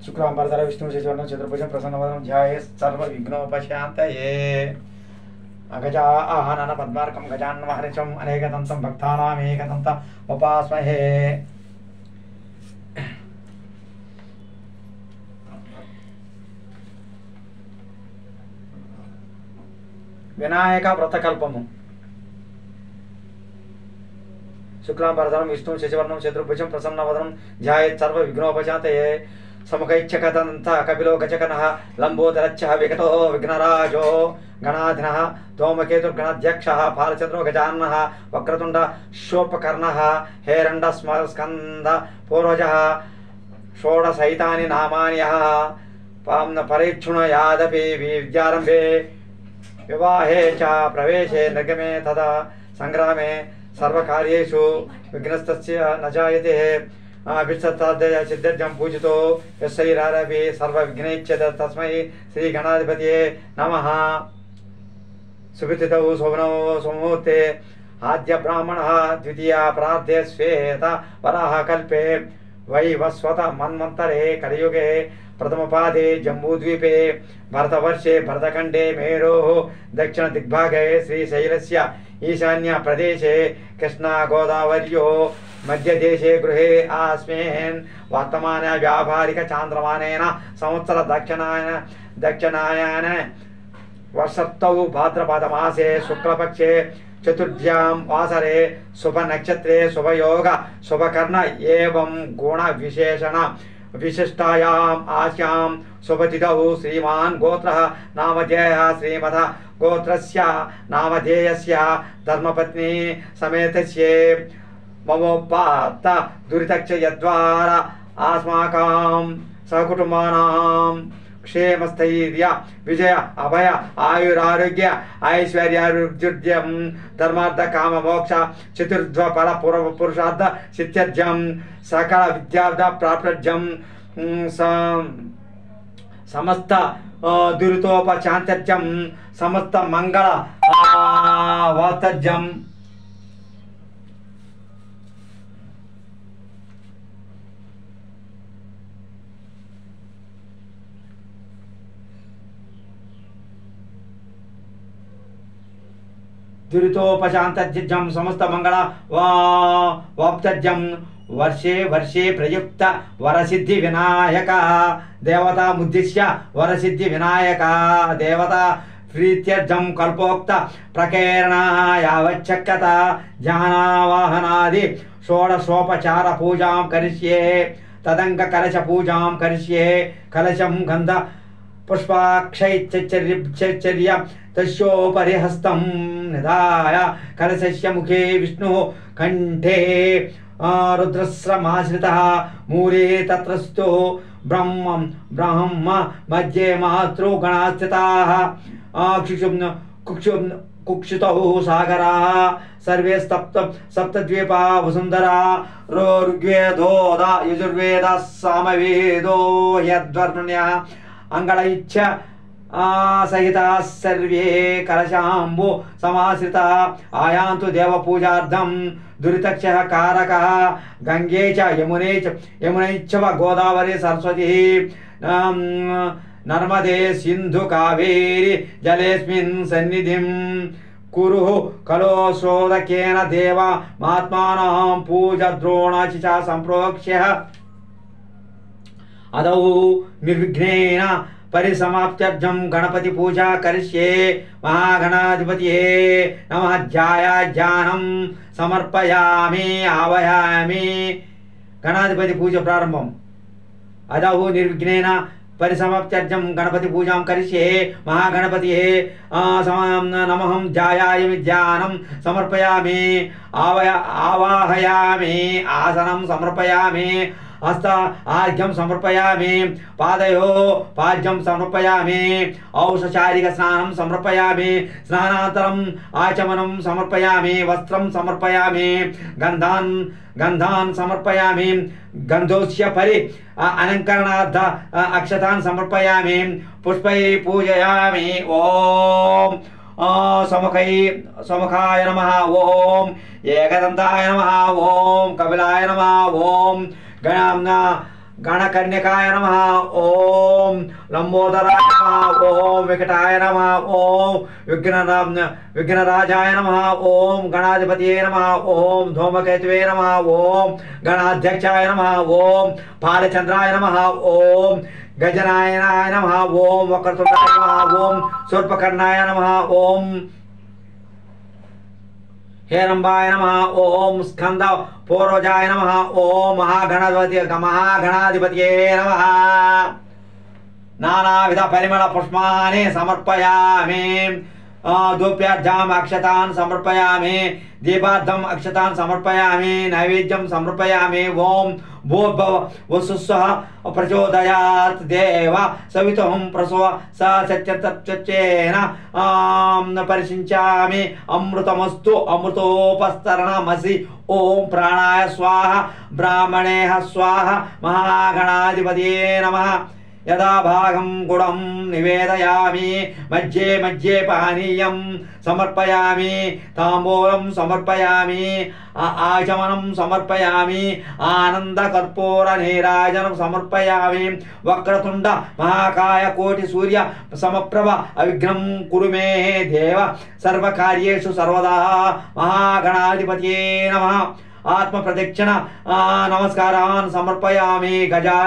शुक्लांबरधर विष्णु शशिवर्णं चतुर्भुजं प्रसन्नवदनं ध्यायेत् सर्वविघ्नोपशान्तये। गजानन पद्मार्कं गजान्नमहर्निशम् अनेकदन्तं भक्तानामेकदन्तम् उपास्महे। विनायक व्रतकल्पము। शुक्लांबरधरं विष्णु शशिवर्णं चतुर्भुजं प्रसन्नवदनं ध्यायेत् सर्वविघ्नोपशान्तये। समुखैच्छकदन्त कपिलो गजकनः लंबोदरच्छः विकटो विघ्नराजो गणाधिनः धूमकेतुर्गणाध्यक्षः फालचन्द्रो गजाननः वक्रतुण्ड शोपकर्णः हेरण्ड स्कन्द पूर्वजः षोडशैतानि नामानि यः परीक्षुणयादपि विद्यारम्भे विवाहे च प्रवेशे निर्गमे तदा संग्रामे सर्वकार्येषु विघ्नस्तस्य न जायते। सिद्ध्यर्थं पूजितो यस्यैरारभि सर्वविघ्नैच्छेद तस्मै श्री गणाधिपतये नमः। सुविदितौ शोभनौ सुमुहूर्ते आद्य ब्राह्मणः द्वितीया प्रार्थे श्वेत वराह कल्पे वैवस्वत मन्वन्तरे कलियुगे प्रथमपादे जम्बूद्वीपे भरतवर्षे भरतखण्डे मेरोः दक्षिण दिग्भागे श्रीशैलस्य ईशान्य प्रदेशे कृष्णा गोदावर्यो मध्यदेशे गृहे आस्मिन् वर्तमान व्यापारिक चान्द्रमानेन संवत्सर दक्षिणायन वर्षर्तौ भाद्रपद मासे शुक्लपक्षे चतुर्थ्यां वासरे शुभ नक्षत्रे शुभयोग शुभकर्ण एवं गुण विशेषण विशिष्टायाम् आस्यां शुभतिथौ श्रीमान् गोत्रः नामधेयः श्रीमथ गोत्रस्य नामधेयस्य धर्मपत्नी समेतस्य ममोपात्त दुरितक्ष यद्वारा अस्माकं सहकुटुम्बानां क्षेमस्थैर्य विजय अभय आयुरारोग्य ऐश्वर्याभिवृद्ध्यं धर्मार्थ काम मोक्ष चतुर्ध्व फल पूर्व पुरुषार्थ सिद्ध्यर्थं सकल विद्यार्थ प्राप्त्यर्थं समस्त दुरितोपशान्त्यर्थं समस्त मंगल वार्तर्थं दुरितोपशान्तज्यं समस्त मंगल वाप्तज्यं वर्षे वर्षे प्रयुक्त वरसिद्धि विनायक देवता मुद्दिश्य वरसिद्धि विनायक देवता प्रीत्यर्थं कल्पोक्त प्रकेरण यावच्छक्यता ध्यानावाहनादि षोडशोपचार पूजां करिष्ये। तदंग कलश पूजां करिष्ये। कलशं गंध पुष्पाक्षैश्चर्य तस्योपरि हस्तं निधाय कलशस्य मुखे विष्णुः कंठे रुद्रस्रमाश्रितः मूले तत्रस्थो ब्रह्म मध्ये मातृ गणास्थिताः कुक्षितौ सागराः सर्वे सप्तद्वीपा वसुन्धरा ऋग्वेदोदा यजुर्वेदः सामवेदो यद्वर्ण्यः अंगलैच्छ सहिता सर्वे कलशाम्बु समाश्रिता आयान्तु देवपूजार्थं दुरितक्षः कारकः गंगे च यमुने च गोदावरी सरस्वती नर्मदे सिंधु कावेरी जलेस्मिन् सन्निधिं कुरु कलोशोदकेन देव महात्मानां पूजद्रोणाचि च सम्प्रोक्ष्य अदौ निर्विघ्नेन परिसमाप्त्यर्थं गणपति पूजा करिष्ये। महागणाधिपतये नमः। ध्यानं समर्पयामि आवाहयामि। गणाधिपति पूजा प्रारंभम। अदौ निर्विघ्नेन परिसमाप्त्यर्थं गणपति पूजां करिष्ये। महागणपतये नमः। ध्यायामि ध्यानं समर्पयामि आवाहयामि। आसनं समर्पयामि। हस्त आर्घ्यं समर्पयामि। पादयो पाद्यं समर्पयामि। औषचारिक स्नानं समर्पयामि। स्नानानन्तरम् आचमनं समर्पयामि। वस्त्रं समर्पयामि। गन्धान् समर्पयामि। गन्धोस्य परि अलङ्करणार्थ अक्षतान् समर्पयामि। पुष्पै पूजयामि। ओम समुखाय नमः। ओम एकदन्ताय नमः। ओम कपिलाय नमः। ओम गणकन्यकाय नमः ओम लंबोदराय नमः ओम विकटाय नमः ओम विघ्नराजाय नमः ओम गणाधिपतये नमः ओम धूमकेतवे नमः ओम गणाध्यक्षाय नमः ओम बालचंद्राय नमः ओम गजनायनाय नमः ओम वक्रतुंडाय नमः ओम शूर्पकर्णाय नमः ओम हेरंबाय नमः ओम स्कंद पूर्वजाय नमः ओम महागणाधिपतये नमः नानाविध परिमल पुष्पाणि समर्पयामि धूप्यार्घ्यम् अक्षतान् समर्पयामि दीपार्थम् अक्षतान् समर्पयामि नैवेद्यं समर्पयामि ओम भूर्भुवः वसुस्वः प्रचोदयात् देव सवितुः प्रसव स सत्यतच्चेन परिशिञ्चामि अमृतमस्तु अमृतोपस्तरणमसि ओम प्राणाय स्वाहा ब्राह्मणेः स्वाहा महागणाधिपतये नमः यदा भागं गुडं निवेदयामि मध्ये मध्ये पानीयं समर्पयामि ताम्बूलं समर्पयामि आचमनं समर्पयामि आनंदकर्पूर नीराजनं समर्पयामि वक्रतुंड महाकाय कोटि सूर्य समप्रभ अविघ्नं कुरु मे देव सर्वकार्येषु सर्वदा महागणाधिपतये नमः आत्म प्रदक्षिण नमस्कारान् समर्पयामि गजा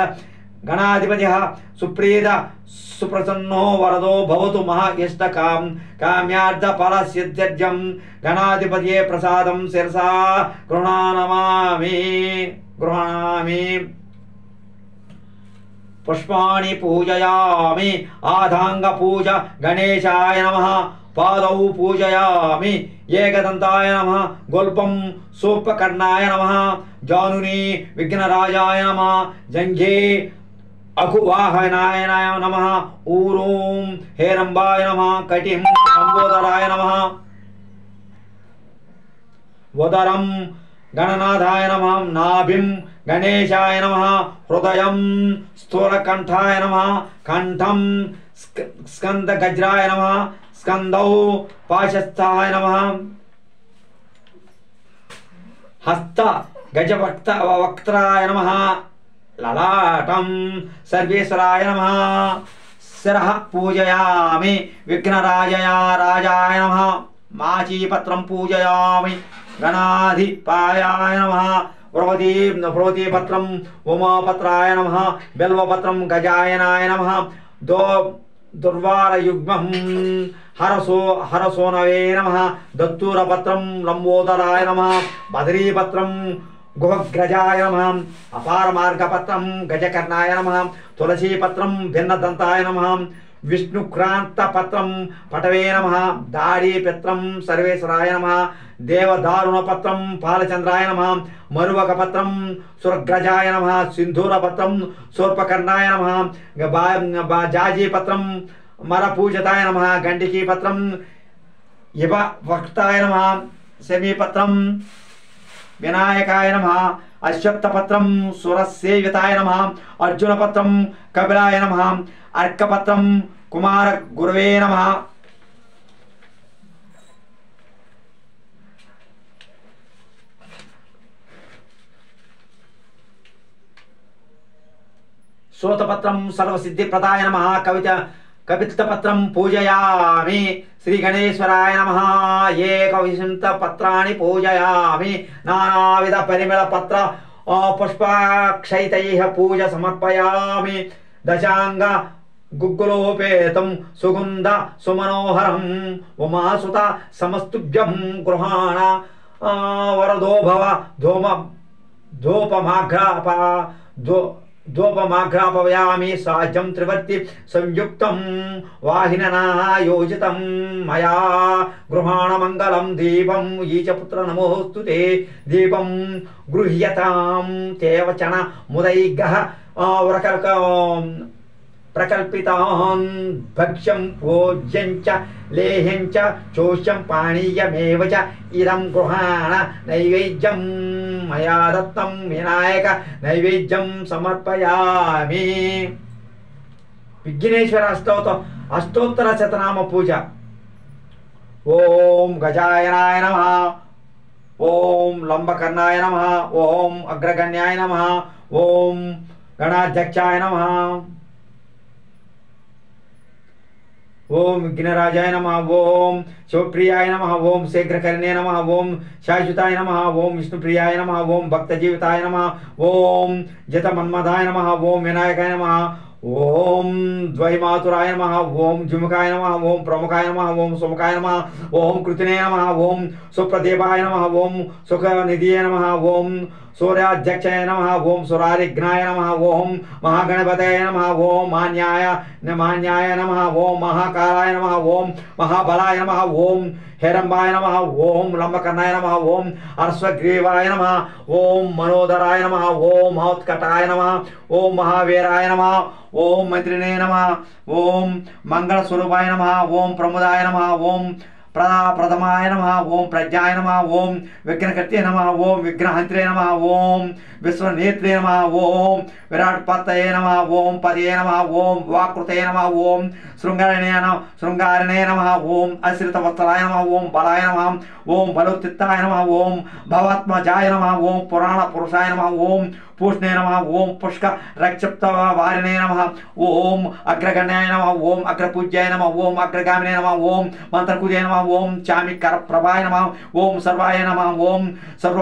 गणाधिपतिः सुप्रीत सुप्रसन्नो वरदो भवतु महायष्टकाम काम्यार्थ फल सिद्ध्यर्थं गणाधिपतये प्रसादं शिरसा गृह्णामि पुष्पाणि पूजयामि आधांग पूजा गणेशाय नमः पादौ पूजयामि एकदंताय नमः गोल्पं सोपकर्णाय नमः जानुनी विघ्नराजाय नमः जंघे अकुवाहनाय नमः ऊरूं हेरंबाय नमः कटिं लंबोदराय नमः वदरं गणनाथाय नमः नाभिं गणेशाय नमः हृदयं स्थूलकंठाय नमः कंठं स्कंदगज्राय नमः स्कंदौ पाशस्थाय नमः हस्त गजवक्त्राय नमः ललाटं सर्वेश्वराय नमः शिरः पूजयामि विघ्नराजाय नमः माचीपत्रं पूजयामि गणाधिपायाय नमः प्रवतीपत्रं उमापत्राय नमः बिल्वपत्रं गजायनाय नमः दुर्वारयुग्मं हरसोनवे नमः दत्तूरपत्रं लंबोदराय नमः बदरीपत्रं गुहग्रजाय नमः अपारमार्गपत्रं गजकर्णाय नमः तुलसीपत्रं भिन्नदंताय नमः विष्णुक्रांतपत्रं पटवे नमः दाढ़ीपत्रं सर्वेश्वराय नमः देवदारुणपत्रं पालचंद्राय नमः मरुवकपत्रं सुरग्रजाय नमः सिंधूरपत्रं शूर्पकर्णाय नमः जाजीपत्रं मरपूजताय नमः गंडिकीपत्रं युववक्ताय नमः सेमीपत्रं विनायकाय नमः अश्वत्थपत्रं सुरसेविताय नमः अर्जुनपत्रं कपिलाय नमः अर्कपत्रं कुमार गुरवे नमः सोतपत्रं सर्वसिद्धिप्रदाय नमः कवित्तपत्रं पूजयामि श्री गणेश्वराय नमः एकविंशतिपत्राणि पूजयामि नानाविध परिमलपत्र पुष्पाक्षैतैः पूजा समर्पयामि दशांग गुग्गुलोपेतं सुगंध सुमनोहरं उमासुत समस्तुभ्यं गृहाण वरदो भव धूपमाघ्रापयामि साज्यं त्रिवर्ति संयुक्तं वाहिनना योजितं मया गृहाण मंगलं दीपं ईचपुत्र नमोस्तुते दीपं गृह्यतां ते वचन मुदैगः प्रकल्पितान् भक्ष्यं भोज्यं च लेह्यं च चोष्यं पानीयमेव च इदं गृहाण नैवेद्यं मया दत्तं विनायक नैवेद्यं समर्पयामि। विघ्नेश्वर अष्टोत्तर शतनाम पूजा। ओम गजायनाय नमः, ओम लंबकर्णाय नमः, ओम अग्रगण्याय नमः, ओम గణాధ్యక్షాయ నమః. ఓం విఘ్నరాజాయ నమః. ఓం శివప్రియాయ నమః. ఓం శీఘ్రకరిణే నమః. ఓం శాశ్వతాయ నమః. ఓం విష్ణుప్రియాయ నమః. ఓం భక్తజీవితాయ నమః. ఓం జతమన్మదాయ నమః. ఓం వినాయకాయ నమః. ఓం ద్వైమాతురాయ నమః. ఓం జుముఖాయ నమః. ఓం ప్రముఖాయ నమః. ఓం సుముఖాయ నమః. ఓం కృతినే నమః. ఓం సుప్రదీపాయ నమః. ఓం సుఖనిధియే నమః. ఓం సూర్యాధ్యక్షాయ నమః. ఓం సురారిఘ్నాయ నమః. ఓం మహాగణపతయ నమః. ఓం మాన్యాయ నమః. ఓం మహాకాలాయ నమః. ఓం మహాబలాయ నమః. ఓం హేరంబాయ నమః. ఓం లంబకర్ణాయ నమః. ఓం అశ్వగ్రీవాయ నమః. ఓం మనోదరాయ నమః. ఓం మహోత్కటాయ నమః. ఓం మహావీరాయ నమః. ఓం మంత్రినే నమః. ఓం మంగళస్వరూపాయ నమః. ఓం ప్రముదాయ నమః. ఓం ప్రథమాయ నమః. ఓం ప్రజ్ఞాయ నమః. ఓం విఘ్నకర్తే నమః. ఓం విఘ్నహంత్రే నమః. ఓం విశ్వనేత్రే నమః. ఓం విరాట్పతయే నమః. ఓం పదయే నమః. ఓం వాకృతయే నమః. ఓం శృంగారిణే నమః. ఓం అశ్రితవత్సలాయ నమః. ఓం బలాయ నమః. ఓం బలోత్తిత్తాయ నమః. ఓం భవాత్మజాయ నమః. ఓం పురాణ పురుషాయ నమః. ఓం పూష్ణే నమః. ఓం పుష్క రక్షిప్త వారిణే నమః. ఓం అగ్రగణ్యాయ నమః. ఓం అగ్రపూజ్యాయ నమః. ఓం అగ్రగామినే నమః. ఓం మంత్రకుదే నమః. ఓం చామికర ప్రభాయ నమః. ఓం సర్వాయ నమః. ఓం సర్వ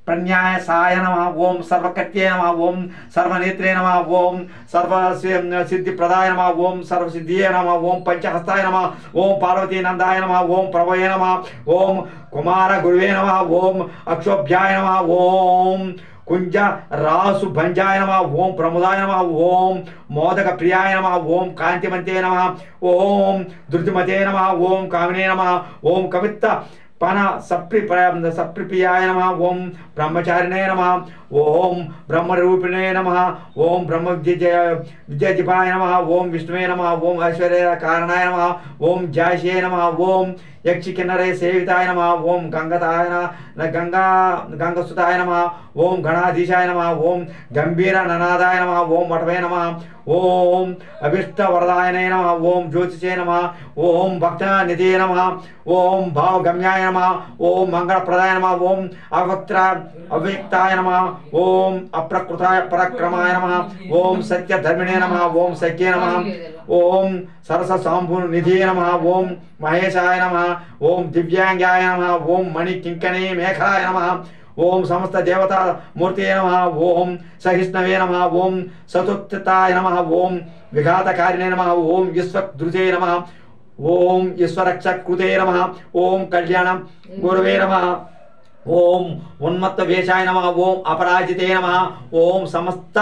ప్రజ్ఞాయ సాయ నమః. ఓం సర్వకర్త్యే నమః. ఓం సర్వనేత్రే నమః. ఓం సర్వసిద్ధిప్రదాయ నమః. ఓం సర్వసిద్ధియే నమః. ఓం పంచహస్తాయ నమః. ఓం పార్వతీ నందాయ నమః. ఓం ప్రభవే నమః. ఓం కుమార గురువే నమః. ఓం అక్షోభ్యాయ నమః. ఓం కుంజ రాసు భంజాయ నమః. ఓం ప్రముదాయ నమః. ఓం మోదక ప్రియాయ నమః. ఓం కాంతిమంతే నమః. ఓం ధృతిమతే నమః. ఓం కామినే నమః. ఓం కవిత్త పన సప్రిప్రియాయ నమః. ఓం బ్రహ్మచారిణే నమః. ఓం బ్రహ్మరూపిణే నమః. ఓం బ్రహ్మ విద్యాజిపాయ నమః. ఓం విష్ణువే నమః. ఓం ఐశ్వర్య కారణాయ నమః. ఓం జాషే నమః. ఓం యక్షి కిన్నరే సేవితాయ నమః. ఓం గంగసుతాయ నమః. ఓం గణాధీశాయ నమః. ఓం గంభీర ననాదాయ నమః. ఓం వటవే నమః. ఓం అభిష్టవరదాయనే నమః. ఓం జ్యోతిషే నమః. ఓం భక్తనిధే నమః. ఓం భావగమ్యాయ నమః. ఓం మంగళప్రదాయ నమః. ఓం అవ్యక్తాయ నమః. ఓం అప్రకృతాయ పరక్రమాయ నమః. ఓం సత్యధర్మిణే నమః. ఓం సఖ్యే నమః. ఓం సరస సాంభునిధే నమః. ఓం మహేశాయ నమః. ఓం దివ్యాంగాయ నమః. ఓం మణి కింకణే మేఖలాయ నమః. ఓం సమస్త దేవతా మూర్తే నమః. ఓం సహిష్ణవే నమః. ఓం సతుత్తాయ నమః. ఓం విఘాతకారిణే నమః. ఓం విశ్వదృతే నమః. ఓం ఈశ్వరక్షకృతే నమః. ఓం కళ్యాణ గురవే నమః. ఓం ఉన్మత్త వేషాయ నమః. ఓం అపరాజితే నమః. ఓం సమస్త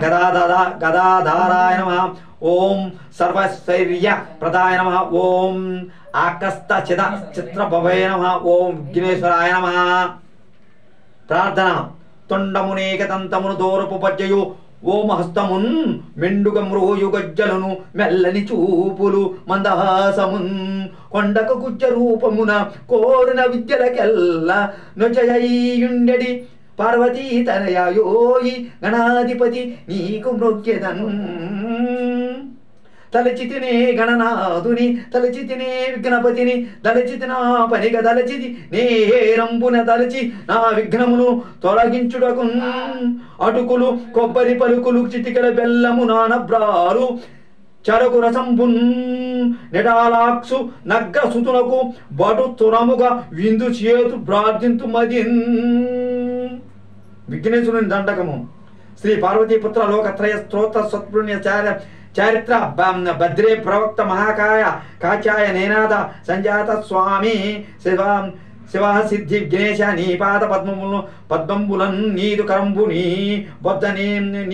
గదాధారాయ నమః. ఓం సర్వశైర్య ప్రదాయ నమః. ఓం ఆకస్త చిత్రభవే నమః. ఓం విఘ్నేశ్వరాయ నమః. ప్రార్థన తొండమునేకతంతమును దూరపు పద్యయు ఓం హస్తమున్ మెండుగ మృగయుగజ్జలను మెల్లని చూపులు మందహాసమున్ కొండక గుజ్జ రూపమున కోరిన విద్యలకెల్ల నొజయుండెడి పార్వతీ తనయాయోయి గణాధిపతి నీకు మృగ్యదను తలచితినే గణనాథుని తలచితినే విఘ్నపతిని తలచితి నా పనిగ తలచితి నేరంబున తలచి నా విఘ్నమును తొలగించుటకు అటుకులు కొబ్బరి పలుకులు చిటికల బెల్లము నానబ్రాలు చరకు రసంబున్ నెడాలాక్సు నగ్గ సుతునకు బటు తురముగా విందు చేతు ప్రార్థింతు మదిన్. విఘ్నేశ్వరుని దండకము. శ్రీ పార్వతీపుత్ర లోకత్రయ స్తోత్ర సత్పుణ్య చారిత్ర భద్రే ప్రవక్త మహాకాయ కాచాయ నేనాథ సంజాత స్వామి శివ సిద్ధి విఘ్నేశ నీ పాద పద్మంబులన్ నీదు కరంబుని బొద్ద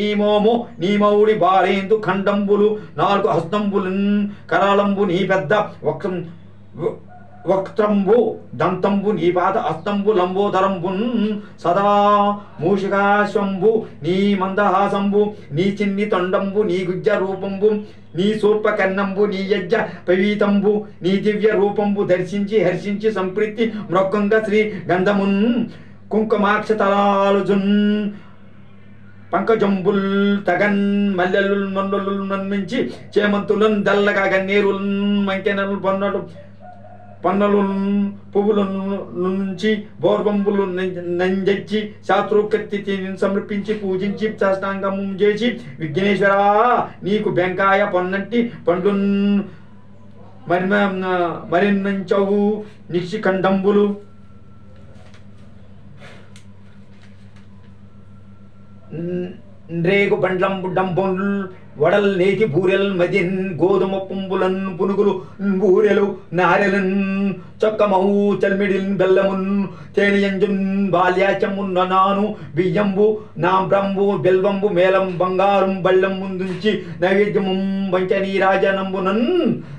నీమోము నీమౌడి బాలేందు ఖండంబులు 4 హస్తంబులన్ కరాళంబు నీ పెద్ద వక్త్రంబు దంతంబు నీ పాద అస్తంబు లంబోదరంబున్ సదా మూషికాశ్వంబు నీ మందహాసంబు నీ చిన్ని తొండంబు నీ గుజ్జ రూపంబు నీ సూర్పకర్ణంబు నీ యజ్జ పవీతంబు నీ దివ్య రూపంబు దర్శించి హర్షించి సంప్రీతి మృక్కంగ శ్రీ గంధమున్ కుంకుమాక్షతలాలుజున్ పంకజంబుల్ తగన్ మల్లెలుల్ మన్నులుల్ నన్మించి చేమంతులన్ దల్లగా గన్నేరుల్ మంకెనలు పొన్నడు పన్నలు పువ్వుల నుంచి బోర్బంబులు నంజచ్చి శాస్త్రోక్తి సమర్పించి పూజించి సాష్టాంగం చేసి విఘ్నేశ్వర నీకు బెంకాయ పొన్నంటి పండు మరినంచవు నిక్షిఖండంబులు రేగు బండ్లంబుడంబొల్ వడల్ నేతి బూరెల్ మదిన్ గోధుమ పుంబులన్ పునుగులు బూరెలు నారెలన్ చొక్కమహు చల్మిడిల్ బెల్లమున్ తేనియంజున్ బాల్యాచమున్న నాను బియ్యంబు నాంబ్రంబు బెల్వంబు మేలం బంగారం బళ్ళం ముందుంచి నైవేద్యము పంచనీరాజనంబునన్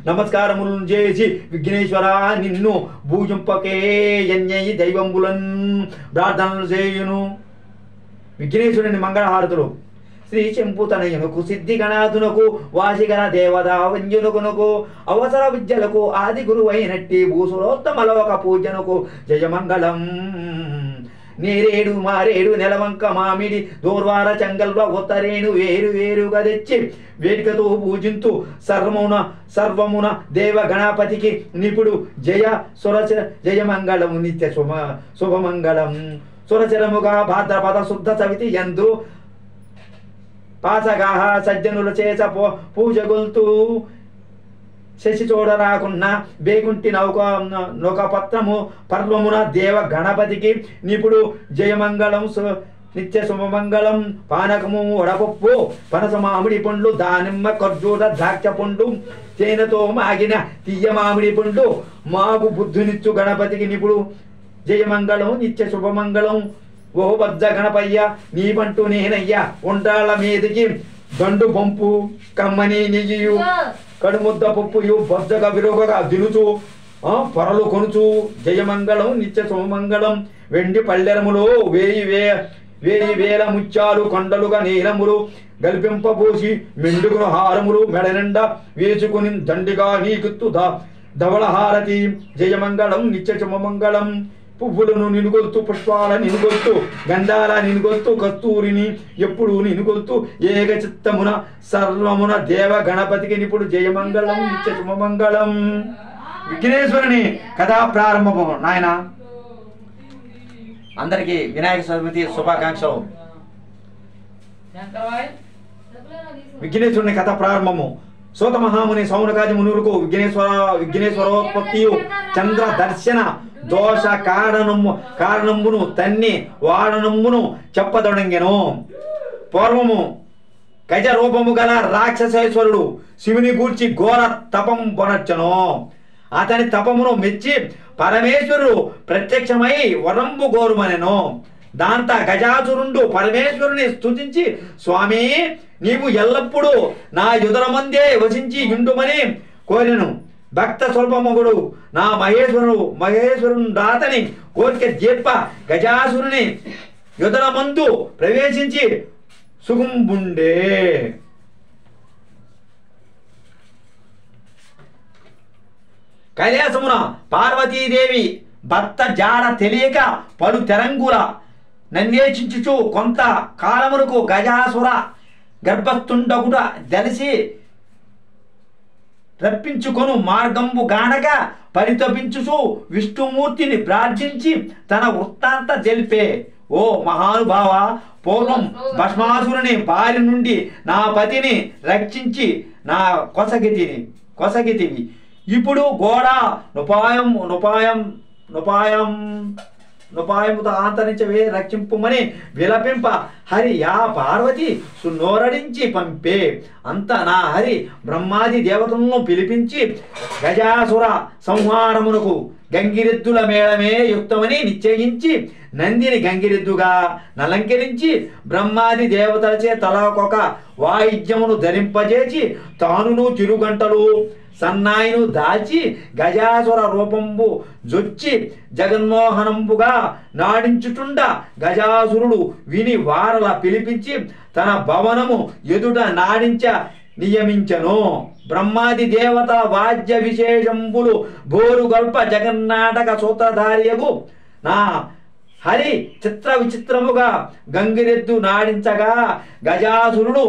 నమస్కారములు చేసి విఘ్నేశ్వర నిన్ను భూజింపకే యజ్ఞయి దైవంబులన్ ప్రార్థనలు చేయును. విఘ్నేశ్వరుని మంగళహారతులు. శ్రీ శంపుతనయునకు సిద్ధి గణాధునకు వాసిగణ దేవదా వంజునకునకు అవసర విద్యలకు ఆది గురువైనట్టి భూసురోత్తమలోక పూజనకు జయమంగళం. నేరేడు మారేడు నెలవంక మామిడి దూర్వార చంగల్వ ఉత్తరేణు వేరు వేరుగా తెచ్చి వేదికతో పూజింతు సర్వమున దేవ గణపతికి నిపుడు జయ సురచ జయమంగళము నిత్య శుభమంగళం. సురచరముగా భాద్రపద శుద్ధ సవితి యందు పాసగాహ సజ్జనుల చేస పూజగొల్తూ శశి చూడరాకున్న బేగుంటి నౌక పత్రము పర్వమున దేవ గణపతికి నిపుడు జయమంగళం నిత్య శుభమంగళం. పానకము వడపప్పు పనస మామిడి పండ్లు దానిమ్మ ఖర్జూర ద్రాక్ష పండు తేనెతో మాగిన తీయ మామిడి పండు మాకు బుద్ధునిచ్చు గణపతికి నిపుడు జయమంగళం నిత్య శుభమంగళం. ఓ బజ్జ గణపయ్య నీ పంటూ నేనయ్యా ఉండ్రాళ్ళ మీదికి గండు పంపు కమ్మని నెయ్యు కడుముద్ద పప్పుయు బొజ్జగా విరుగగా దినుచు పొరలు కొనుచు జయమంగళం నిత్య శుభమంగళం. వెండి పల్లెరములో వేయి వేల ముత్యాలు కొండలుగా నీలములు గల్పింపబోసి మెండుగును హారములు మెడ నిండా వేసుకుని దండిగా నీకుత్తు ధవళహారతి జయమంగళం నిత్య శుభమంగళం. పువ్వులను నినుగొల్తూ పుష్పాల నినుగొల్తూ గంధాల నినుగొల్తూ కస్తూరిని ఎప్పుడు నినుగొల్తూ ఏక చిత్తమున సర్వమున దేవ గణపతికి నిపుడు జయమంగళం నిత్య శుభమంగళం. విఘ్నేశ్వరుని కథా ప్రారంభము. నాయన అందరికీ వినాయక చవితి శుభాకాంక్షలు. విఘ్నేశ్వరుని కథ ప్రారంభము. సోత మహాముని సౌనకాది మునులకు విఘ్నేశ్వరోత్పత్తియు చంద్ర దర్శన దోష కారణమును తన్ని వాడనమును చెప్పదొడంగెను. పూర్వము గజ రూపము గల రాక్షసేశ్వరుడు శివుని గూర్చి ఘోర తపం పొనర్చను. అతని తపమును మెచ్చి పరమేశ్వరుడు ప్రత్యక్షమై వరంబు గోరుమనెను. దాంతా గజాసురుండు పరమేశ్వరుని స్తుతించి స్వామి నీవు ఎల్లప్పుడూ నా యుదరమందే వసించి యుండుమని కోరెను. భక్త స్వల్పమగుడు నా మహేశ్వరుని దాతని కోరిక చెప్ప గజాసురుని యుదరమందు ప్రవేశించి సుగుంబుండే. కైలాసమున పార్వతీదేవి భర్త జాడ తెలియక పలు తెరంగుల నన్వేషించుచు కొంత కాలమునకు గజాసుర గర్భస్థుండగుట తెలిసి రప్పించుకొను మార్గంబు గానగా పరితపించుచు విష్ణుమూర్తిని ప్రార్థించి తన వృత్తాంత తెలిపే. ఓ మహానుభావ, పూర్వం భస్మాసురుని బారి నుండి నా పతిని రక్షించి నా కొసగితివి. ఇప్పుడు గోడ నుపాయముతో ఆంతరించవే రక్షింపుమని విలపింప హరి యా పార్వతి సున్నోరడించి పంపే. అంత నా హరి బ్రహ్మాది దేవతలను పిలిపించి గజాసుర సంహారమునకు గంగిరెద్దుల మేళమే యుక్తమని నిశ్చయించి నందిని గంగిరెద్దుగా నలంకరించి బ్రహ్మాది దేవతలచే తలకొక వాయిద్యమును ధరింపజేసి తానును తిరుగంటలు సన్నాయిను దాల్చి గజాసుర రూపంబు జొచ్చి జగన్మోహనంబుగా నాడించుచుండ గజాసురుడు విని వారల పిలిపించి తన భవనము ఎదుట నాడించ నియమించను. బ్రహ్మాది దేవత వాద్య విశేషంబులు భోరుగల్ప జగన్నాటక సూత్రధారియగు నా హరి చిత్ర విచిత్రముగా గంగిరెద్దు నాడించగా గజాసురుడు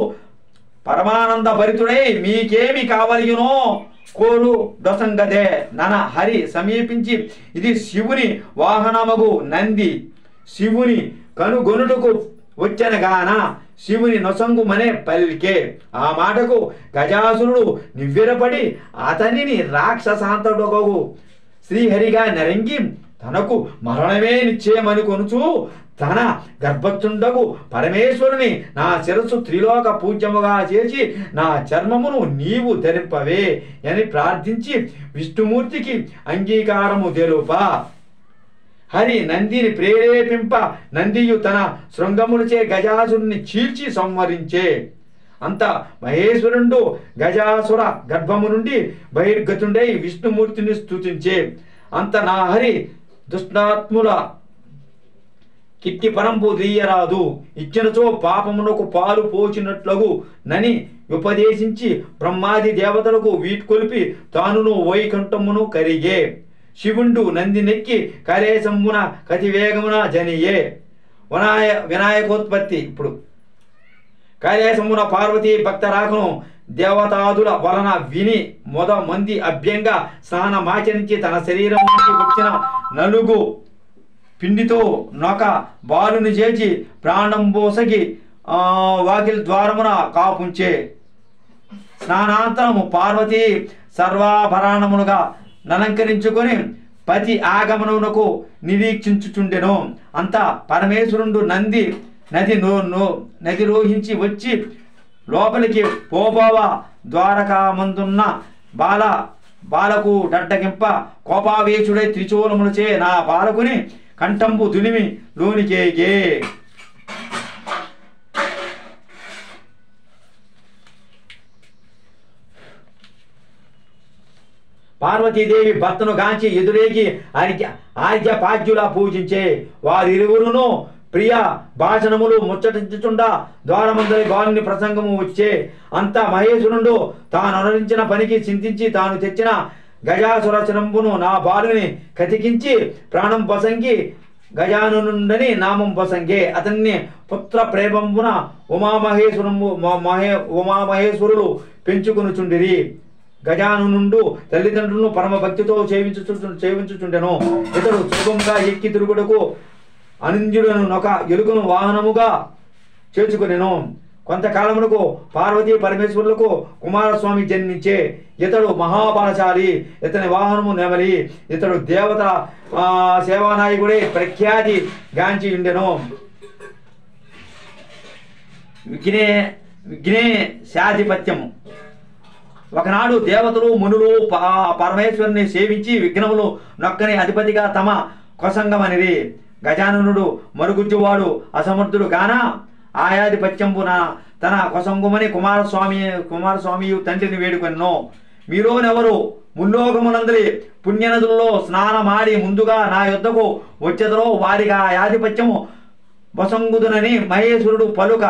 పరమానంద భరితుడై మీకేమి కావలియునో కోలు దొసంగదే నన హరి సమీపించి ఇది శివుని వాహనమగు నంది శివుని కనుగొనుటకు వచ్చనగాన శివుని నొసంగుమనే పలికే. ఆ మాటకు గజాసురుడు నివ్వెరపడి అతనిని రాక్షసాంతడొకగు శ్రీహరిగా నరంగి తనకు మరణమే నిశ్చయమని కొనుచు తన గర్భతుండగు పరమేశ్వరుని నా శిరస్సు త్రిలోక పూజ్యముగా చేసి నా చర్మమును నీవు ధరింపవే అని ప్రార్థించి విష్ణుమూర్తికి అంగీకారము తెలుప హరి నందిని ప్రేరేపింప నందియు తన శృంగములచే గజాసురుని చీల్చి సంహరించే. అంత మహేశ్వరుడు గజాసుర గర్భము నుండి బహిర్గతుండై విష్ణుమూర్తిని స్తుతించే. అంత నా హరి దుష్టాత్ముల కిట్టి పరంపు తీయరాదు ఇచ్చినచో పాపమునకు పాలు పోచినట్లగు నని ఉపదేశించి బ్రహ్మాది దేవతలకు వీట్కొలిపి తానును వైకుంఠమును కరిగే. శివుండు నందినెక్కి కలేశంబున కతివేగమున జనియే. వినాయకోత్పత్తి. ఇప్పుడు కైలాసమున పార్వతీ భక్తరాకను దేవతాదుల వలన విని మంది అభ్యంగా స్నానమాచరించి తన శరీరం నుంచి వచ్చిన నలుగు పిండితో నొక బాలుని చేసి ప్రాణం పోసగి వాకిలి ద్వారమున కాపుంచే. స్నానాంతరము పార్వతీ సర్వాభరణములుగా నలంకరించుకొని పతి ఆగమనమునకు నిరీక్షించుచుండెను. అంతా పరమేశ్వరుడు నది రోహించి వచ్చి లోపలికి పోబోవ ద్వారకామందున్న బాలకు డడ్డగింప కోపావేశుడై త్రిచూలములచే నా బాలకుని కంఠంబు దునిమి లోనికేగే. పార్వతీదేవి భర్తను గాంచి ఎదురేగి ఆర్ఘ్యపాద్యులా పూజించే. వారిరువురును ప్రియ భాషణములు ముచ్చటించుచుండా ద్వారమందరి బాలుని ప్రసంగము వచ్చే. అంతా మహేశ్వరుడు తాను అనురించిన పనికి చింతించి తాను తెచ్చిన గజాసురచనంబును నా బాలుని కతికించి ప్రాణం పసంగి గజానుండని నామం పసంగే. అతన్ని పుత్ర ప్రేమంబున ఉమామహేశ్వరులు పెంచుకొనుచుండిరి. గజానునుండు తల్లిదండ్రులను పరమ భక్తితో సేవించుచుండెను. ఇతడు సులభంగా ఎక్కి తిరుగుటకు అనింద్యుడను నొక ఎలుకను వాహనముగా చేర్చుకునేను. కొంతకాలమునకు పార్వతీ పరమేశ్వరులకు కుమారస్వామి జన్మించే. ఇతడు మహాబలశాలి. ఇతని వాహనము నెమలి. ఇతడు దేవత సేవానాయకుడే ప్రఖ్యాతి గాంచి ఉండెను. విఘ్నేశాధిపత్యము. ఒకనాడు దేవతలు మునులు పరమేశ్వరుని సేవించి విఘ్నములు నొక్కని అధిపతిగా తమ కొసంగమనిరి. గజాననుడు మరుగుజ్జువాడు అసమర్థుడు గాన ఆయాధిపత్యంబున తన కొసంగుమని కుమారస్వామియు తండ్రిని వేడుకొనెను. మీరోనెవరు ముల్లోకములందరి పుణ్యనదుల్లో స్నానమాడి ముందుగా నా యొద్దకు వచ్చెదరో వారిగా ఆయాధిపత్యము వసంగుదునని మహేశ్వరుడు పలుక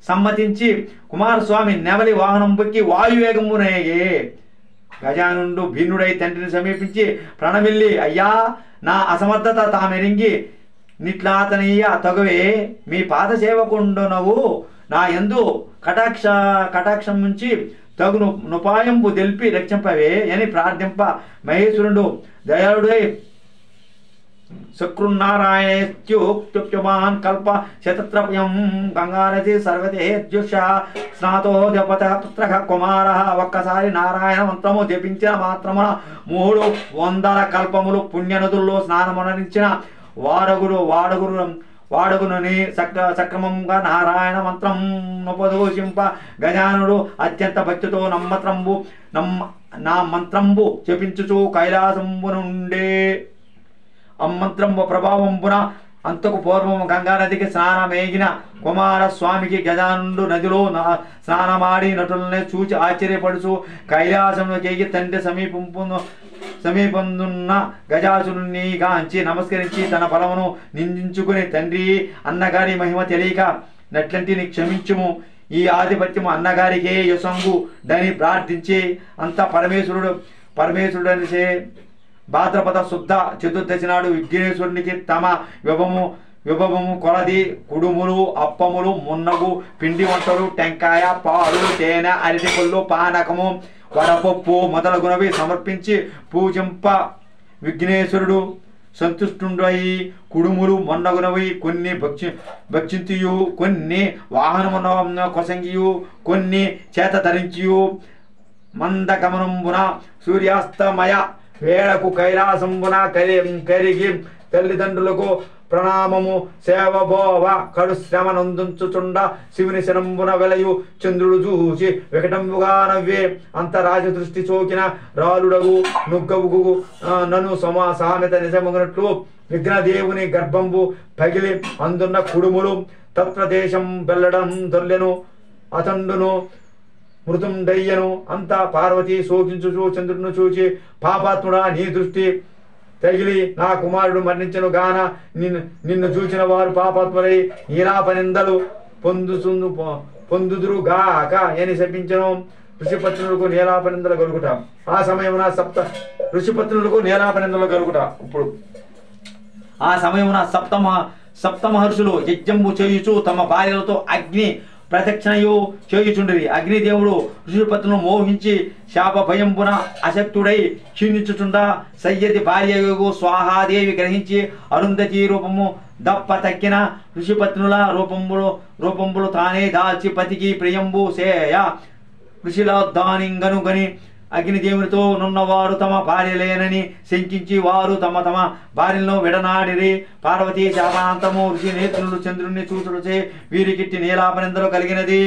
సమ్మతించి కుమారస్వామి నెమలి వాహనం పొక్కి వాయువేగమునయే. గజానుడు భిన్నుడై తండ్రిని సమీపించి ప్రణమిల్లి, అయ్యా, నా అసమర్థత తామెరింగి నిట్లాతనీయ తగువే. మీ పాద సేవకుండునవు నా యందు కటాక్షం నుంచి తగును నుపాయంబు తెలిపి రక్షింపవే అని ప్రార్థింప మహేశ్వరుడు దయాళుడై శక్రున్నారాయణ్యుక్త్యుమాన్ కల్ప శతత్రయం గంగానది సర్వతేజుష స్నాతో జపత పుత్ర కుమార. ఒక్కసారి నారాయణ మంత్రము జపించిన మాత్రమున 300 కల్పములు పుణ్యనదుల్లో స్నానమునరించిన వాడగునుని సక్రమంగా నారాయణ మంత్రం నొపదోషింప గజానుడు అత్యంత భక్తితో నా మంత్రంబు జపించుచు కైలాసంబు నుండే. అమ్మంత్రంబు ప్రభావంబున అంతకు పూర్వము గంగానదికి స్నానమేగిన కుమారస్వామికి గజానుడు నదిలో స్నానమాడి నటులనే చూచి ఆశ్చర్యపడుచు కైలాసంలోకి తండ్రి సమీపందున్న గజాసురుని గాంచి నమస్కరించి తన బలమును నిందించుకుని, తండ్రి, అన్నగారి మహిమ తెలియక నట్లంటిని క్షమించుము. ఈ ఆధిపత్యము అన్నగారికే యశంగు డని ప్రార్థించి అంత పరమేశ్వరుడనిసే. భాద్రపద శుద్ధ చతుర్దశి నాడు విఘ్నేశ్వరునికి తమ విభవము కొలది కుడుములు, అప్పములు, మున్నగు, పిండి వంటలు, టెంకాయ, పాలు, తేనె, అరటిపళ్ళు, పానకము, వడపప్పు మొదలగునవి సమర్పించి పూజింప విఘ్నేశ్వరుడు సంతుష్టుండయి కుడుములు మొన్నగునవి కొన్ని భక్షింతియు కొన్ని వాహనమున కొసంగియు కొన్ని చేత ధరించియు మందగమనంబున సూర్యాస్తమయ వేళకు కైలాసంబున కరిగి తల్లిదండ్రులకు ప్రణామము సేవబోవ కడు శ్రమనందుంచుచుండ శివుని శరంబున వెలయు చంద్రుడు చూచి వికటంబుగా నవ్వే అంత రాజదృష్టి సోకిన రాలుడగు నుగ్గవుగు నను సామెత నిజమగినట్లు విఘ్నదేవుని గర్భంబు పగిలి అందున్న కుడుములు తత్ప్రదేశం వెల్లడం దొల్లెను అతండును మృతుండయ్యను అంత పార్వతి శోకించుచు చంద్రుడిని చూచి పాపాత్ముడా నీ దృష్టి తగిలి నా కుమారుడు మరణించను గాన నిన్ను చూచిన వారు పాపాత్ములై నీరాపనిందలు పొందుదురుగాక అని శపించను ఋషిపత్నులకు నీలాపనిందలు కలుగుట ఆ సమయమున ఋషిపత్నులకు నీలాపనిందలు కలుగుట ఇప్పుడు ఆ సమయమున సప్తమహర్షులు యజ్ఞంబు చేయుచు తమ భార్యలతో అగ్ని ప్రదక్షిణయు చేయుచుండిరి అగ్నిదేవుడు ఋషిపత్నులను మోహించి శాప భయంబున అశక్తుడై క్షీణించుచుండా సయ్యది భార్యయు స్వాహాదేవి గ్రహించి అరుంధతి రూపము దప్ప తక్కిన ఋషిపత్నుల రూపంబులు తానే దాల్చి పతికి ప్రియంబు సేయ ఋషిలోద్దానింగను గని అగ్నిదేవునితో నున్నవారు తమ భార్యలేనని శంకించి వారు తమ భార్యలను విడనాడిరి పార్వతీ శాపాంతము ఋషి నేత్రులు చంద్రుణ్ణి చూచుడుచే వీరికిట్టి నీలాపనిందలు కలిగినది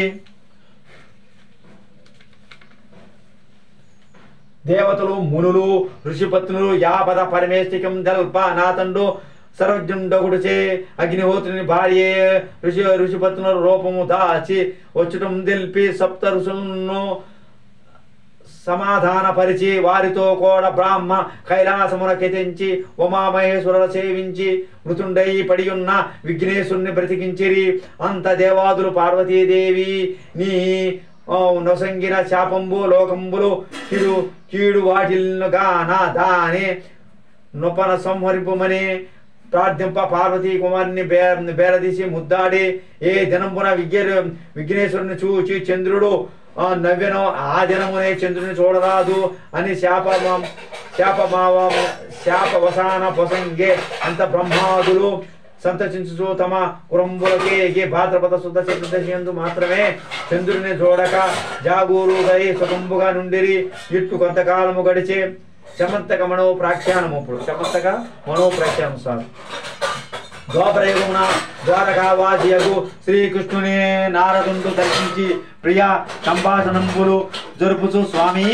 దేవతలు మునులు ఋషిపత్నులు యాపద పరమేష్టికం దల్ప నాతండు సర్వజ్ఞుండగుడిచే అగ్నిహోత్రుని భార్యే ఋషిపత్నుల రూపము దాచి వచ్చుటం తెలిపి సప్త ఋషులను సమాధానపరిచి వారితో కూడా బ్రాహ్మ కైలాసమునకి తెంచి ఉమామహేశ్వరుల సేవించి మృతుండై పడియున్న విఘ్నేశ్వరుని బ్రతికించిరి అంత దేవాదులు పార్వతీదేవి నీ నొసంగిన శాపంబు లోకంబులు కీడు వాటిల్ను గాన దాని నొపన సంహరింపుమని ప్రార్థింప పార్వతీ కుమారుని బేరదీసి ముద్దాడి ఏ దినంబున విఘ్నేశ్వరుని చూచి చంద్రుడు నవ్వెను ఆ దినమునే చంద్రుని చూడరాదు అని శాపవసాన పొసంగే అంత బ్రహ్మాదులు సంతచించు తమ కురంబులకి భాద్రపద శుద్ధ చతుర్దశి మాత్రమే చంద్రుని చూడక జాగూరుగై సుఖంబుగా నుండిరి ఇట్టు కొంతకాలము గడిచే చమంతక మనోప్రాఖ్యానము ఇప్పుడు చమంతక మనోప్రాఖ్యానం సార్ ద్వాపరయుగమున ద్వారకావాసియకు శ్రీకృష్ణుని నారదుండు దర్శించి ప్రియ సంభాషణంబులు జరుపుచు స్వామి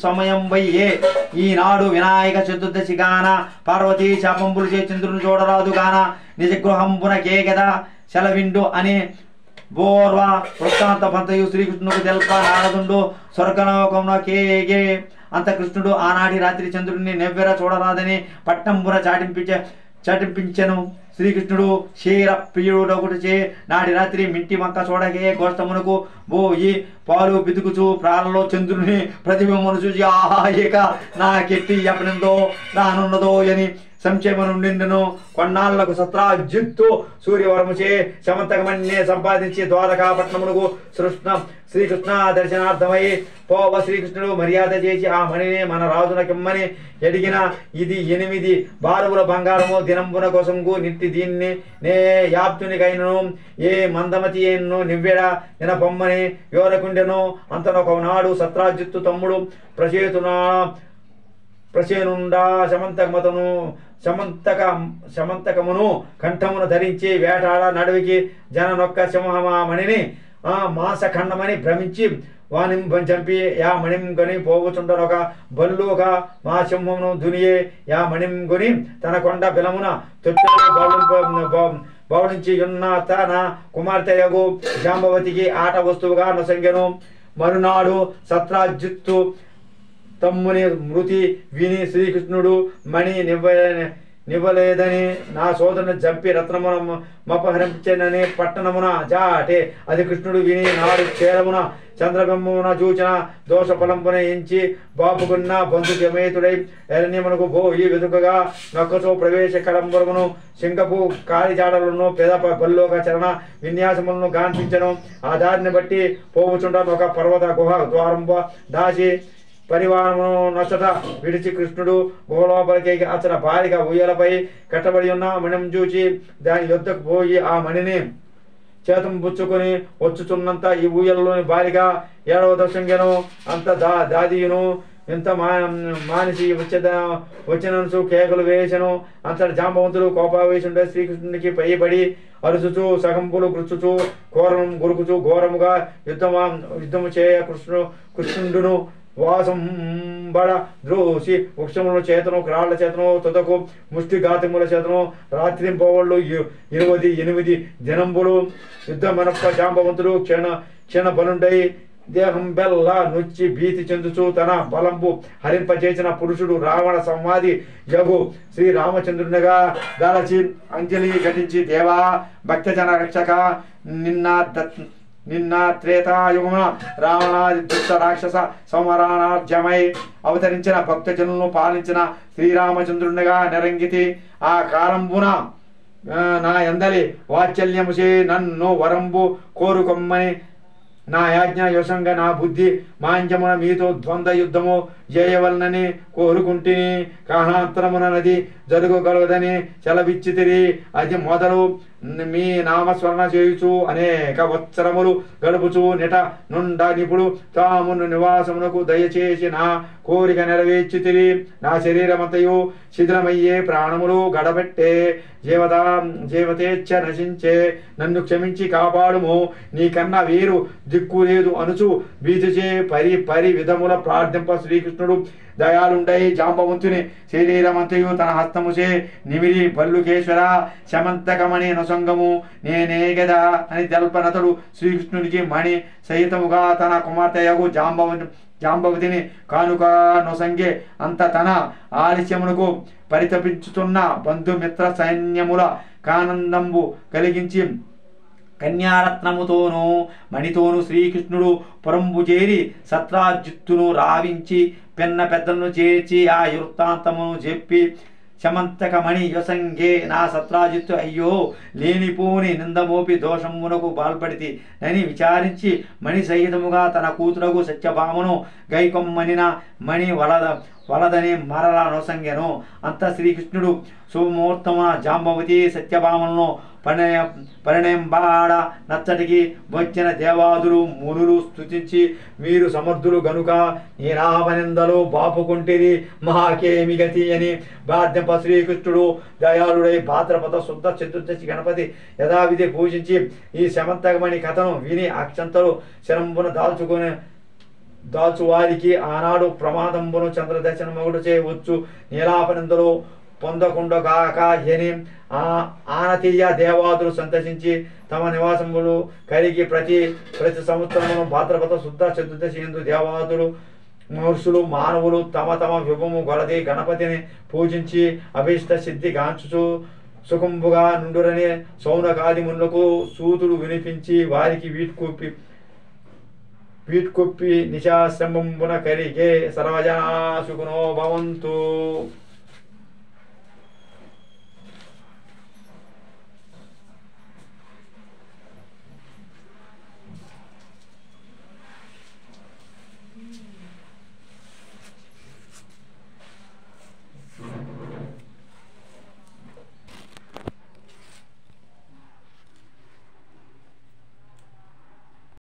సమయం వయ్యే ఈనాడు వినాయక చతుర్దశి గాన పార్వతీ శాపంబులు చే చంద్రుని చూడరాదు గాన నిజగృహంబున కేగదా సెలవిండు అని బోర్వ వృత్తాంత పంతయు శ్రీకృష్ణుకు తెల్ప నారదుండు స్వర్గలోకమున కేగే అంత కృష్ణుడు ఆనాటి రాత్రి చంద్రుడిని నెవ్వెర చూడరాదని పట్టంబున చాటింపించెను శ్రీకృష్ణుడు క్షీర ప్రియుడొకటిచే నాటి రాత్రి మింటి మంక చూడగే గోష్టమునకు పోయి పాలు బితుకుచు ప్రాణంలో చంద్రుని ప్రతిబింబమును చూసి ఆహా ఇక నాకెట్టి ఎప్పటిందో రానున్నదో అని సంక్షేమం నిండును కొన్నాళ్లకు సత్రాజిత్తు సూర్యవర్మచే సమంతకమన్నే సంపాదించి ద్వారకాపట్నమునకు శ్రీకృష్ణ దర్శనార్థమై పోవ శ్రీకృష్ణుడు మర్యాద చేసి ఆ మణిని మన రాజునకిమ్మని ఎడిగిన ఇది 8 బారువుల బంగారము దినంబున కోసంగు నిట్టి దీన్ని నే యాప్తునికైనను ఏ మందమతి అయినను నివ్వెడ నినపమ్మని యోరకుండెను అంతనొకనాడు సత్రాజిత్తు తమ్ముడు ప్రసేనుండా సమంతకమును కంఠమును ధరించి వేటాడ నడువికి జననొక్క సింహమణిని మాంసఖండమని భ్రమించి వాని చంపి యా మణిం కొని పోగుచుండనొక బల్లుక మా సింహమును దునియే యా మణిం కొని తన కొండ బిలమున తొట్టును బౌడించి ఉన్న తన కుమార్తెయగు జాంబవతికి ఆట వస్తువుగా నొసంగెను మరునాడు సత్రాజిత్తు తమ్ముని మృతి విని శ్రీకృష్ణుడు మణి నివ్వలేదని నా సోదరుని చంపి రత్నమున మపహరించనని పట్టణమున జాటే అది కృష్ణుడు విని నాడు చేరమున చంద్రబింబమున చూచిన దోష ఫలంపున ఎంచి బాపుకున్న బంధు జమేతుడై ఎరణ్యమునకు పోయి వెతుకగా నొక్కచో ప్రవేశ కలంబరమును సింగపు కాలిజాడలను పెదప బల్లోక చరణ విన్యాసములను గాంధించను. ఆ దారిని బట్టి పోవుచుండ ఒక పర్వత గుహ ద్వారంబ దాసి పరివారమును నచ్చట విడిచి కృష్ణుడు గుహలోపలికి అచ్చట బాలిక ఉయ్యలపై కట్టబడి ఉన్న మణిం చూచి దాని యొద్దకు పోయి ఆ మణిని చేతం పుచ్చుకొని వచ్చుచున్నంత ఈ ఊయలలోని బాలిక 7వ దశంగను అంత దాదియును ఇంత మానిసి వచ్చినసు కేకలు వేసెను. అంతటి జాంబవంతుడు కోపావేశుండే శ్రీకృష్ణునికి పైబడి అరుచుచు సగంపులు గుర్చుచు గురుకుచు ఘోరముగా యుద్ధము చేయ కృష్ణుడును వాసంబడ ద్రోసి వృక్షముల చేతను క్రాళ్ల చేతను తుదకు ముష్టిఘాతముల చేతను రాత్రింపవళ్ళు 28 దినంబులు యుద్ధమనప్ప జాంబవంతుడు క్షణ బలుండై దేహం బెల్ల నొచ్చి భీతి చెందుచు తన బలంపు హరింపచేసిన పురుషుడు రావణ సంవాది యగు శ్రీరామచంద్రునిగా దాలచి అంజలి ఘటించి దేవా భక్తజన రక్షక నిన్న త్రేతాయుగమున రావణాది దుష్ట రాక్షస సంవరానార్జమై అవతరించిన భక్తజనులను పాలించిన శ్రీరామచంద్రునిగా నిరంగితి ఆ కాలంబున నా ఎందలి వాత్సల్యముచే నన్ను వరంబు కోరుకొమ్మని నా యాజ్ఞ యోసంగా నా బుద్ధి మాంజమున మీతో ద్వంద్వ యుద్ధము చేయవలనని కోరుకుంటుని కాహాంతరమున నది జరగగలదని సెలవిచ్చితిరి. అది మొదలు మీ నామస్మరణ చేయుచు అనేక వత్సరములు గడుపుచు నిట నుండ నిపుడు తామును నివాసమునకు దయచేసి నా కోరిక నెరవేర్చితిరి. నా శరీరమంతయు శిథిలమయ్యే ప్రాణములు గడబెట్టే జీవతేచ్ఛ నశించే నన్ను క్షమించి కాపాడుము నీకన్నా వేరు దిక్కు లేదు అనుచు భీతిచే పరి విధముల ప్రార్థింప శ్రీకృష్ణుడు దయాలుండై జాంబవంతుని శరీరమంతయు తన హస్తముచే నిమిరి పల్లుకేశ్వర శమంతకమణి నొసంగము నేనే గదా అని తెల్పనతడు శ్రీకృష్ణునికి మణి సహితముగా తన కుమార్తెయగు జాంబవతిని కానుక నొసంగే అంత తన ఆలస్యమునకు పరితపించుతున్న బంధుమిత్ర సైన్యముల కానందంబు కలిగించి కన్యారత్నముతోనూ మణితోను శ్రీకృష్ణుడు పురంబు చేరి సత్రాజిత్తును రావించి పెన్న పెద్దలను చేర్చి ఆ వృత్తాంతమును చెప్పి శమంతకమణి యొసంగే నా సత్రాజిత్తు అయ్యో లేనిపోని నిందమోపి దోషమునకు బాల్పడితి అని విచారించి మణి సహితముగా తన కూతురగు సత్యభామను గైకొమ్మనిన మణి వలదని మరల నొసంగెను. అంత శ్రీకృష్ణుడు శుభముహూర్తమున జాంబవతి సత్యభామలను పరిణయంబాడ నచ్చటికి వచ్చిన దేవాదులు మునులు స్తుతించి మీరు సమర్థులు గనుక నీరామనిందలు బాపుకుంటిరి మహాకేమి గతి అని బాధ్యంప శ్రీకృష్ణుడు దయాళుడై భాద్రపద శుద్ధ చతుర్దశి గణపతి యథావిధి పూజించి ఈ శమంతకమణి కథను విని అక్షంతలు శరంబున దాల్చువారికి ఆనాడు ప్రమాదంబును చంద్రదర్శనమగుడు చేయవచ్చు నీలాపనిందలు పొందకుండగాక అని ఆనతీయ దేవాదులు సందర్శించి తమ నివాసములు కలిగి ప్రతి సంవత్సరమును భాద్రపద శుద్ధ చతుర్దశి ఎందు దేవాదులు మహర్షులు మానవులు తమ విభము గొలది గణపతిని పూజించి అభీష్ట సిద్ధి గాంచుచు సుఖంబుగా నుండురని సౌనకాది మునులకు సూతుడు వినిపించి వారికి వీట్కొప్పి నిశాశ్రమంబున కలిగే సర్వజనా సుఖినో భవంతు.